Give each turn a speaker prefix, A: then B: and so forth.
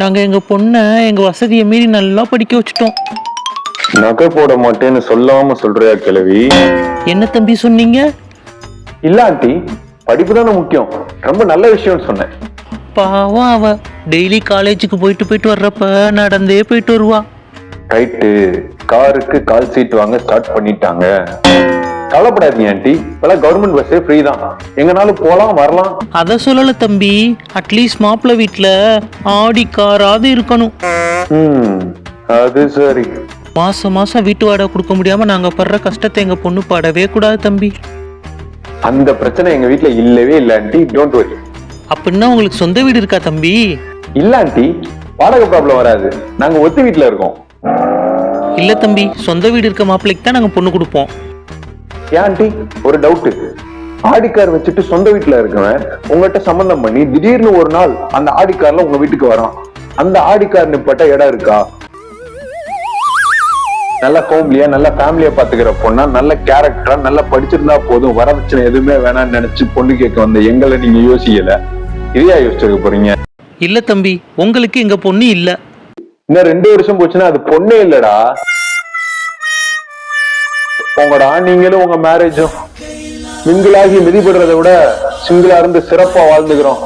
A: நாங்க எங்க பொண்ணை எங்க வசதியை மீறி நல்லா படிக்க வச்சுட்டோம்.
B: நகை போட மாட்டேன்னு சொல்லாம சொல்றியா கிழவி?
A: என்ன தம்பி சொன்னீங்க?
B: இல்ல ஆண்டி, படிப்பு தானே முக்கியம். ரொம்ப நல்ல விஷயம்னு சொன்னேன்.
A: பாவம் அவ டெய்லி காலேஜுக்கு போயிட்டு வர்றப்ப நடந்தே போயிட்டு வருவா.
B: ரைட்டு, காருக்கு கால் சீட் வாங்க ஸ்டார்ட் பண்ணிட்டாங்க. கவலைப்படாதீங்க ஆண்டி, இப்பெல்லாம் கவர்மெண்ட் பஸ்ஸே ஃப்ரீ தான். எங்கனாலும் போலாம் வரலாம்.
A: அத சொல்லல தம்பி, அட்லீஸ்ட் மாப்பிள்ளை வீட்டுல ஆடி காராது இருக்கணும்.
B: அது சரி.
A: மாசம் மாசம் வீட்டு வாடகை கொடுக்க முடியாம நாங்க படுற கஷ்டத்தை எங்க பொண்ணு படவே கூடாது தம்பி.
B: அந்த பிரச்சனை எங்க வீட்டுல இல்லவே இல்ல ஆண்டி, டோன்ட் வரி.
A: அப்படின்னா உங்களுக்கு சொந்த வீடு இருக்கா தம்பி?
B: இல்ல ஆண்டி, வாடகை ப்ராப்ளம் வராது. நாங்க ஒத்து வீட்டுல இருக்கோம்.
A: இல்ல தம்பி, சொந்த வீடு இருக்க மாப்பிள்ளைக்கு தான் நாங்க பொண்ணு கொடுப்போம்.
B: ஏன் ஆண்டி, ஒரு டவுட். ஆடிக்கார் வச்சுட்டு சொந்த வீட்டுல இருக்கவன் உங்ககிட்ட சம்பந்தம் பண்ணி திடீர்னு ஒரு நாள் அந்த ஆடிக்கார்ல உங்க வீட்டுக்கு வரான். அந்த ஆடிக்கார் நிப்பட்ட இடம் இருக்கா? நல்ல ஹோம்லியா நல்ல ஃபேமிலியா பாத்துக்கிற பொண்ணா, நல்ல கேரக்டரா, நல்லா படிச்சிருந்தா போதும், வரதட்சணை எதுவுமே வேணாம்னு நினைச்சு பொண்ணு கேட்க வந்த எங்களை நீங்க யோசிக்கல. இதையா யோசிச்சிருக்க போறீங்க?
A: இல்ல தம்பி, உங்களுக்கு எங்க பொண்ணு இல்ல.
B: இன்னும் 2 வருஷம் போச்சுன்னா அது பொண்ணே இல்லடா. உங்களோட நீங்களும் உங்க மேரேஜும் மிங்கிளாகி மிதிப்படுறதை விட சிங்கிளா இருந்து சிறப்பா வாழ்ந்துக்கிறோம்.